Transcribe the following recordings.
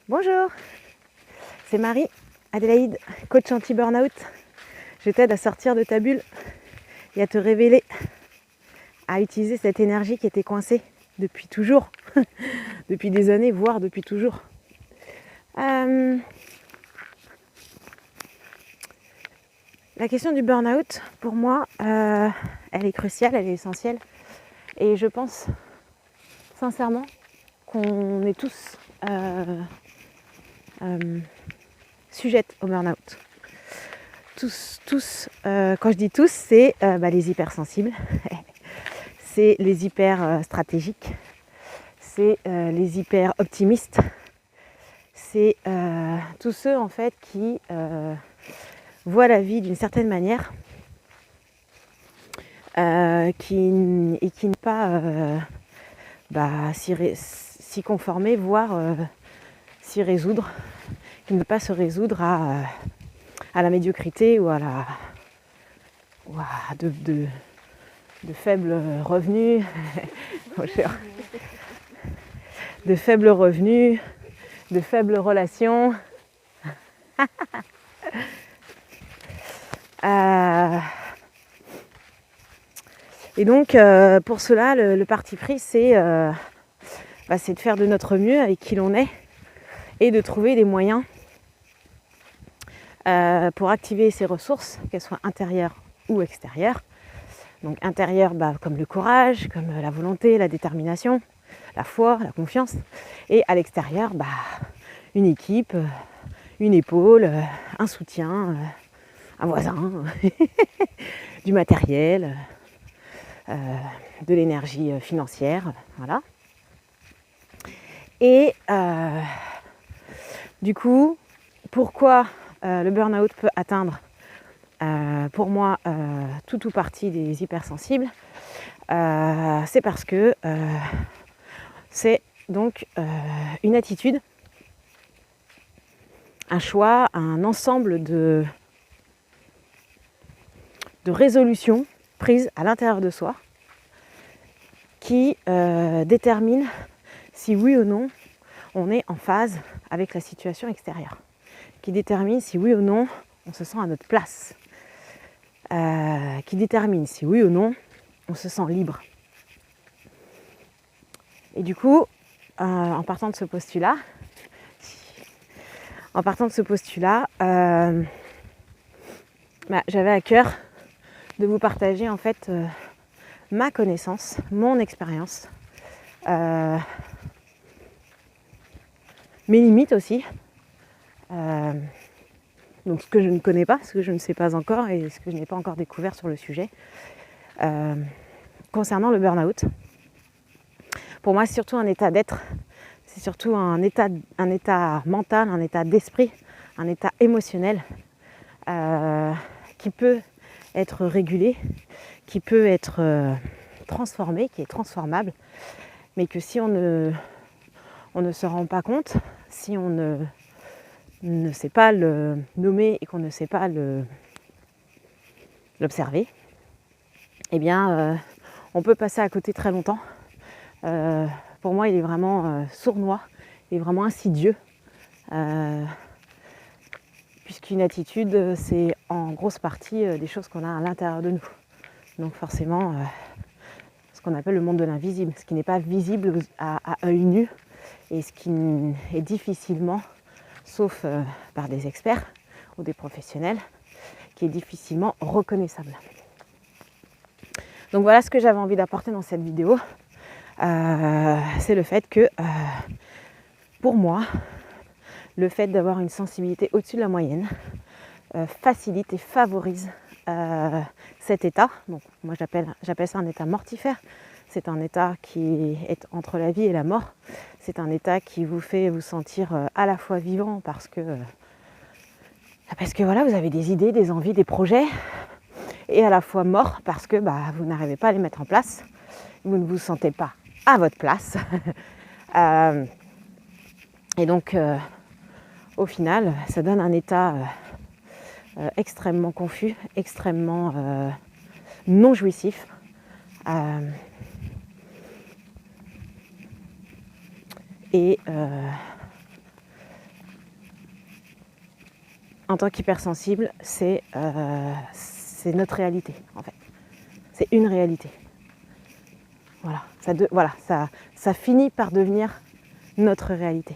Bonjour, c'est Marie, Adélaïde, coach anti-burnout. Je t'aide à sortir de ta bulle et à te révéler, à utiliser cette énergie qui était coincée depuis toujours, depuis des années, voire depuis toujours. La question du burn-out, pour moi, elle est cruciale, elle est essentielle. Et je pense sincèrement qu'on est tous sujettes au burn-out. Tous, quand je dis tous, c'est les hypersensibles, c'est les hyper stratégiques, c'est les hyper optimistes, c'est tous ceux en fait qui voient la vie d'une certaine manière qui ne pas s'y conformer, voire s'y résoudre, qui ne veut pas se résoudre à la médiocrité ou à de faibles revenus, de faibles revenus, de faibles relations. Et donc pour cela, le parti pris, c'est de faire de notre mieux avec qui l'on est et de trouver des moyens pour activer ses ressources, qu'elles soient intérieures ou extérieures. Donc intérieure, comme le courage, comme la volonté, la détermination, la foi, la confiance. Et à l'extérieur, une équipe, une épaule, un soutien, un voisin, du matériel, de l'énergie financière, voilà. Et du coup, pourquoi le burn-out peut atteindre pour moi tout ou partie des hypersensibles, c'est parce que c'est donc une attitude, un choix, un ensemble de résolutions prises à l'intérieur de soi qui détermine si oui ou non on est en phase avec la situation extérieure, qui détermine si oui ou non on se sent à notre place, qui détermine si oui ou non on se sent libre. Et du coup, en partant de ce postulat, j'avais à cœur de vous partager en fait ma connaissance, mon expérience, mes limites aussi, donc ce que je ne connais pas, ce que je ne sais pas encore et ce que je n'ai pas encore découvert sur le sujet. Concernant le burn-out, pour moi c'est surtout un état d'être, c'est surtout un état mental, un état d'esprit, un état émotionnel qui peut être régulé, qui peut être transformé, qui est transformable, mais que si on ne se rend pas compte, si on ne sait pas le nommer et qu'on ne sait pas l'observer, eh bien on peut passer à côté très longtemps. Pour moi, il est vraiment sournois, il est vraiment insidieux, puisqu'une attitude, c'est en grosse partie des choses qu'on a à l'intérieur de nous. Donc forcément, ce qu'on appelle le monde de l'invisible, ce qui n'est pas visible à œil nu et ce qui est difficilement, sauf par des experts ou des professionnels, qui est difficilement reconnaissable. Donc voilà ce que j'avais envie d'apporter dans cette vidéo. C'est le fait que, pour moi, le fait d'avoir une sensibilité au-dessus de la moyenne facilite et favorise cet état. Donc, moi j'appelle ça un état mortifère. C'est un état qui est entre la vie et la mort. C'est un état qui vous fait vous sentir à la fois vivant parce que voilà, vous avez des idées, des envies, des projets, et à la fois mort parce que vous n'arrivez pas à les mettre en place. Vous ne vous sentez pas à votre place. Et donc, au final, ça donne un état extrêmement confus, extrêmement non jouissif. Et en tant qu'hypersensible, c'est notre réalité en fait. C'est une réalité. Voilà, ça finit par devenir notre réalité.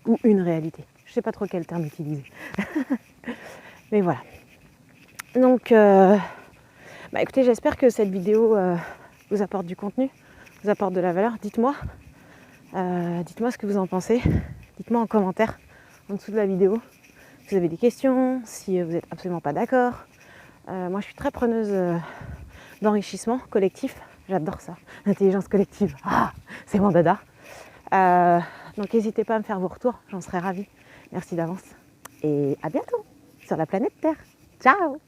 Ou une réalité. Je ne sais pas trop quel terme utiliser. Mais voilà. Donc, écoutez, j'espère que cette vidéo vous apporte du contenu, vous apporte de la valeur. Dites-moi ce que vous en pensez. Dites-moi en commentaire en dessous de la vidéo si vous avez des questions, si vous n'êtes absolument pas d'accord. Moi, je suis très preneuse d'enrichissement collectif. J'adore ça. L'intelligence collective, c'est mon dada. Donc, n'hésitez pas à me faire vos retours. J'en serais ravie. Merci d'avance. Et à bientôt sur la planète Terre. Ciao!